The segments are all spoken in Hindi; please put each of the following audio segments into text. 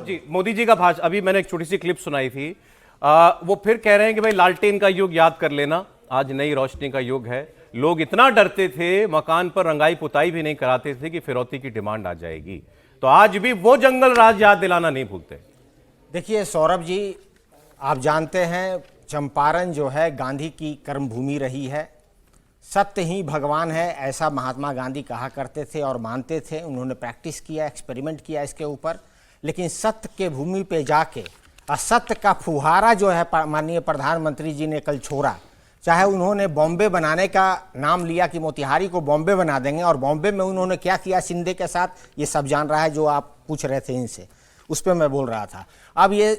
जी, मोदी जी का भाषण अभी मैंने एक छोटी सी क्लिप सुनाई थी। वो फिर कह रहे हैं कि भाई लालटेन का युग याद कर लेना, आज नई रोशनी का युग है। लोग इतना डरते थे, मकान पर रंगाई पुताई भी नहीं कराते थे कि फिरौती की डिमांड आ जाएगी। तो आज भी वो जंगल राज याद दिलाना नहीं भूलते। देखिए सौरभ जी, आप जानते हैं चंपारण जो है गांधी की कर्मभूमि रही है। सत्य ही भगवान है, ऐसा महात्मा गांधी कहा करते थे और मानते थे। उन्होंने प्रैक्टिस किया, एक्सपेरिमेंट किया इसके ऊपर। लेकिन सत्य के भूमि पे जाके असत्य का फुहारा जो है माननीय प्रधानमंत्री जी ने कल छोड़ा। चाहे उन्होंने बॉम्बे बनाने का नाम लिया कि मोतिहारी को बॉम्बे बना देंगे, और बॉम्बे में उन्होंने क्या किया शिंदे के साथ, ये सब जान रहा है। जो आप पूछ रहे थे इनसे, उस पर मैं बोल रहा था। अब ये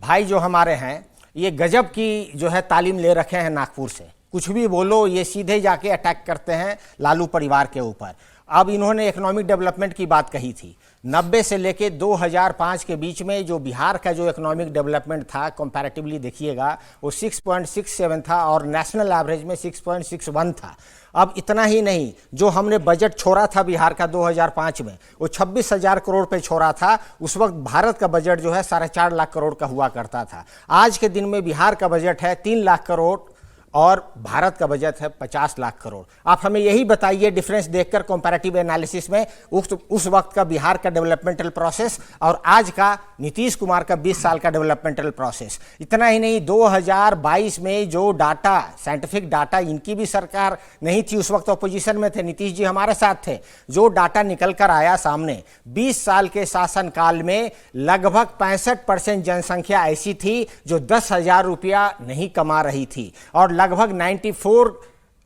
भाई जो हमारे हैं, ये गजब की जो है तालीम ले रखे हैं नागपुर से। कुछ भी बोलो, ये सीधे जाके अटैक करते हैं लालू परिवार के ऊपर। अब इन्होंने इकोनॉमिक डेवलपमेंट की बात कही थी। 90 से लेके 2005 के बीच में जो बिहार का जो इकोनॉमिक डेवलपमेंट था, कंपैरेटिवली देखिएगा, वो 6.67 था और नेशनल एवरेज में 6.61 था। अब इतना ही नहीं, जो हमने बजट छोड़ा था बिहार का 2005 में, वो 26,000 करोड़ पे छोड़ा था। उस वक्त भारत का बजट जो है 4.5 लाख करोड़ का हुआ करता था। आज के दिन में बिहार का बजट है 3 लाख करोड़ और भारत का बजट है 50 लाख करोड़। आप हमें यही बताइए डिफरेंस देखकर कंपैरेटिव एनालिसिस में, उस वक्त का बिहार का डेवलपमेंटल प्रोसेस और आज का नीतीश कुमार का 20 साल का डेवलपमेंटल प्रोसेस। इतना ही नहीं, 2022 में जो डाटा, साइंटिफिक डाटा, इनकी भी सरकार नहीं थी, उस वक्त अपोजिशन में थे, नीतीश जी हमारे साथ थे। जो डाटा निकल कर आया सामने, 20 साल के शासनकाल में लगभग 65% जनसंख्या ऐसी थी जो 10,000 रुपया नहीं कमा रही थी, और लगभग 94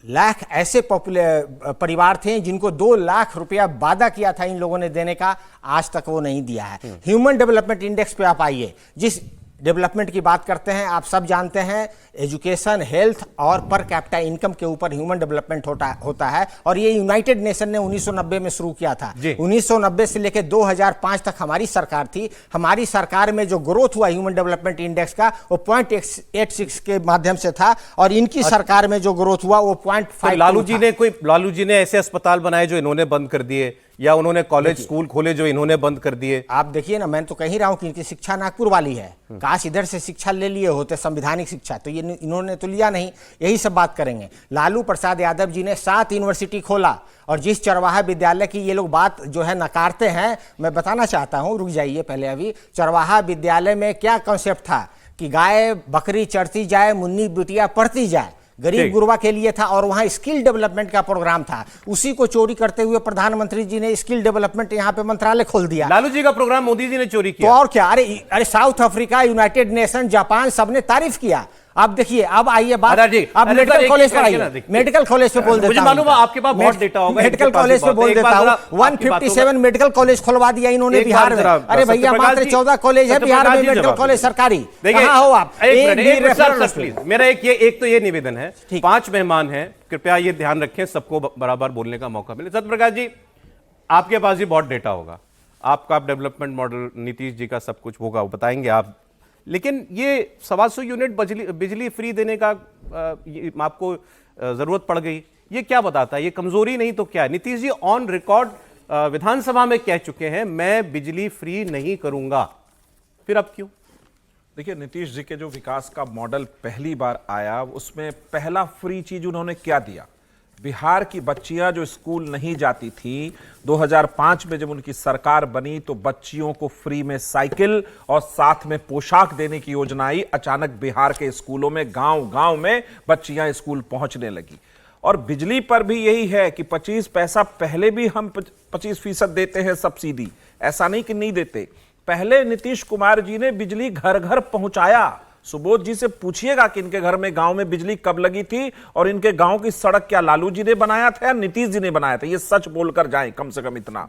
लाख ऐसे परिवार थे जिनको 2 लाख रुपया वादा किया था इन लोगों ने देने का, आज तक वो नहीं दिया है। ह्यूमन डेवलपमेंट इंडेक्स पे आप आइए, जिस डेवलपमेंट की बात करते हैं, आप सब जानते हैं एजुकेशन, हेल्थ और पर कैपिटा इनकम के ऊपर ह्यूमन डेवलपमेंट होता है। और ये यूनाइटेड नेशन ने 1990 में शुरू किया था। 1990 से लेकर 2005 तक हमारी सरकार थी। हमारी सरकार में जो ग्रोथ हुआ ह्यूमन डेवलपमेंट इंडेक्स का, वो 0.86 के माध्यम से था, और इनकी सरकार में जो ग्रोथ हुआ वो 0.5। लालू जी ने ऐसे अस्पताल बनाए जो इन्होंने बंद कर दिए, या उन्होंने कॉलेज स्कूल खोले जो इन्होंने बंद कर दिए। आप देखिए ना, मैं तो कह ही रहा हूं कि इनकी शिक्षा नागपुर वाली है। काश इधर से शिक्षा ले लिए होते, संवैधानिक शिक्षा, तो ये इन्होंने तो लिया नहीं। यही सब बात करेंगे। लालू प्रसाद यादव जी ने 7 यूनिवर्सिटी खोला, और जिस चरवाहा विद्यालय की ये लोग बात जो है नकारते हैं, मैं बताना चाहता हूं, रुक जाइए पहले। अभी चरवाहा विद्यालय में क्या कॉन्सेप्ट था कि गाय बकरी चढ़ती जाए, मुन्नी बिटिया पढ़ती जाए, गरीब गुरबा के लिए था। और वहाँ स्किल डेवलपमेंट का प्रोग्राम था। उसी को चोरी करते हुए प्रधानमंत्री जी ने स्किल डेवलपमेंट यहाँ पे मंत्रालय खोल दिया। लालू जी का प्रोग्राम मोदी जी ने चोरी किया। तो और क्या, अरे south Africa, United nation, Japan, सबने तारीफ किया। अब देखिए, अब आइए बात, अब मेडिकल कॉलेज पर आइए। मेडिकल कॉलेज पे बोल देता हूं, मुझे मालूम है आपके पास बहुत डेटा होगा। मेडिकल कॉलेज पे बोल देता हूं, 157 मेडिकल कॉलेज खुलवा दिया इन्होंने बिहार में। अरे भैया, मात्र 14 कॉलेज है बिहार में मेडिकल कॉलेज सरकारी। कहां हो आप? मेरा एक तो ये निवेदन है, 5 मेहमान हैं, कृपया ये ध्यान रखें, सबको बराबर बोलने का मौका मिले। सत्यप्रकाश जी, आपके पास भी बहुत डेटा होगा, आपका डेवलपमेंट मॉडल, नीतीश जी का सब कुछ होगा, वो बताएंगे आप। लेकिन ये 125 यूनिट बिजली फ्री देने का आपको जरूरत पड़ गई, ये क्या बताता है? ये कमजोरी नहीं तो क्या है? नीतीश जी ऑन रिकॉर्ड विधानसभा में कह चुके हैं, मैं बिजली फ्री नहीं करूंगा, फिर अब क्यों? देखिए, नीतीश जी के जो विकास का मॉडल पहली बार आया, उसमें पहला फ्री चीज उन्होंने क्या दिया? बिहार की बच्चियां जो स्कूल नहीं जाती थी, 2005 में जब उनकी सरकार बनी तो बच्चियों को फ्री में साइकिल और साथ में पोशाक देने की योजना आई। अचानक बिहार के स्कूलों में गांव-गांव में बच्चियां स्कूल पहुंचने लगी। और बिजली पर भी यही है कि 25 पैसा पहले भी हम 25% देते हैं सब्सिडी, ऐसा नहीं कि नहीं देते। पहले नीतीश कुमार जी ने बिजली घर घर पहुंचाया। सुबोध जी से पूछिएगा कि इनके घर में गांव में बिजली कब लगी थी, और इनके गांव की सड़क क्या लालू जी ने बनाया था या नीतीश जी ने बनाया था? ये सच बोलकर जाएं कम से कम इतना।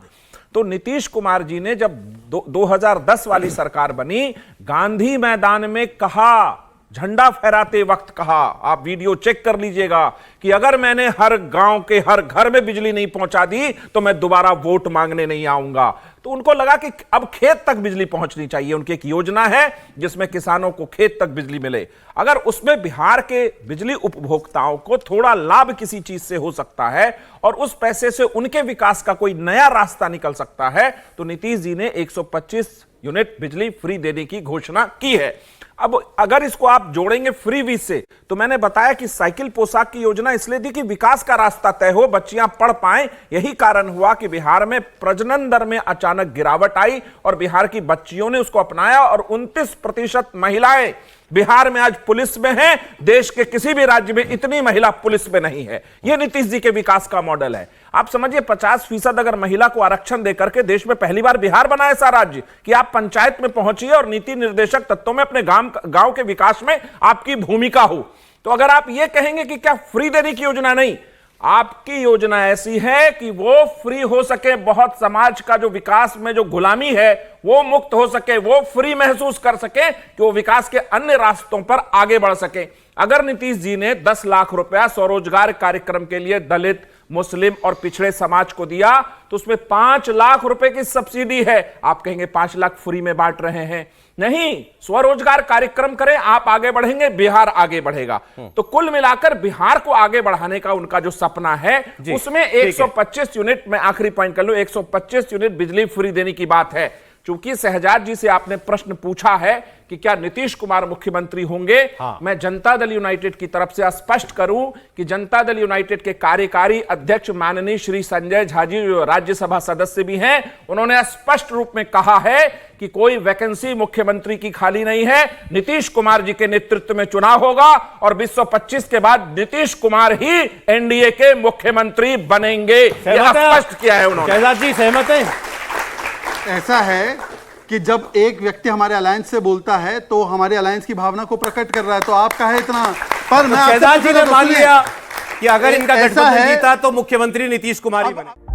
तो नीतीश कुमार जी ने जब 2010 वाली सरकार बनी, गांधी मैदान में कहा, झंडा फहराते वक्त कहा, आप वीडियो चेक कर लीजिएगा, कि अगर मैंने हर गांव के हर घर में बिजली नहीं पहुंचा दी तो मैं दोबारा वोट मांगने नहीं आऊंगा। तो उनको लगा कि अब खेत तक बिजली पहुंचनी चाहिए। उनकी एक योजना है जिसमें किसानों को खेत तक बिजली मिले। अगर उसमें बिहार के बिजली उपभोक्ताओं को थोड़ा लाभ किसी चीज से हो सकता है और उस पैसे से उनके विकास का कोई नया रास्ता निकल सकता है, तो नीतीश जी ने 125 यूनिट बिजली फ्री देने की घोषणा की है। अब अगर इसको आप जोड़ेंगे फ्री वीज से, तो मैंने बताया कि साइकिल पोशाक की योजना इसलिए दी कि विकास का रास्ता तय हो, बच्चियां पढ़ पाएं। यही कारण हुआ कि बिहार में प्रजनन दर में अचानक गिरावट आई और बिहार की बच्चियों ने उसको अपनाया और 29% महिलाएं बिहार में आज पुलिस में हैं। देश के किसी भी राज्य में इतनी महिला पुलिस में नहीं है। यह नीतीश जी के विकास का मॉडल है। आप समझिए 50% अगर महिला को आरक्षण देकर के देश में पहली बार बिहार बना ऐसा राज्य कि आप पंचायत में पहुंचिए और नीति निर्देशक तत्वों में अपने गांव के विकास में आपकी भूमिका हो। तो अगर आप यह कहेंगे कि क्या फ्री देने की योजना नहीं, आपकी योजना ऐसी है कि वो फ्री हो सके, बहुत समाज का जो विकास में जो गुलामी है वो मुक्त हो सके, वो फ्री महसूस कर सके कि वो विकास के अन्य रास्तों पर आगे बढ़ सके। अगर नीतीश जी ने 10 लाख रुपया स्वरोजगार कार्यक्रम के लिए दलित, मुस्लिम और पिछड़े समाज को दिया, तो उसमें 5 लाख रुपए की सब्सिडी है। आप कहेंगे 5 लाख फ्री में बांट रहे हैं। नहीं, स्वरोजगार कार्यक्रम करें, आप आगे बढ़ेंगे, बिहार आगे बढ़ेगा। तो कुल मिलाकर बिहार को आगे बढ़ाने का उनका जो सपना है उसमें 125 यूनिट, मैं आखिरी पॉइंट कर लूं, 125 यूनिट बिजली फ्री देने की बात है। चूंकि शहजाद जी से आपने प्रश्न पूछा है कि क्या नीतीश कुमार मुख्यमंत्री होंगे, मैं जनता दल यूनाइटेड की तरफ से स्पष्ट करूं कि जनता दल यूनाइटेड के कार्यकारी अध्यक्ष माननीय श्री संजय झा जी, जो राज्यसभा सदस्य भी हैं, उन्होंने स्पष्ट रूप में कहा है कि कोई वैकेंसी मुख्यमंत्री की खाली नहीं है। नीतीश कुमार जी के नेतृत्व में चुनाव होगा और 2025 के बाद नीतीश कुमार ही एनडीए के मुख्यमंत्री बनेंगे, यह स्पष्ट किया है उन्होंने। शहजाद जी सहमत हैं? ऐसा है कि जब एक व्यक्ति हमारे अलायंस से बोलता है तो हमारे अलायंस की भावना को प्रकट कर रहा है, तो आपका है इतना। पर मैं शहजाद जी ने मान लिया कि अगर इनका ऐसा गठबंधन है, जीता तो मुख्यमंत्री नीतीश कुमार ही बने।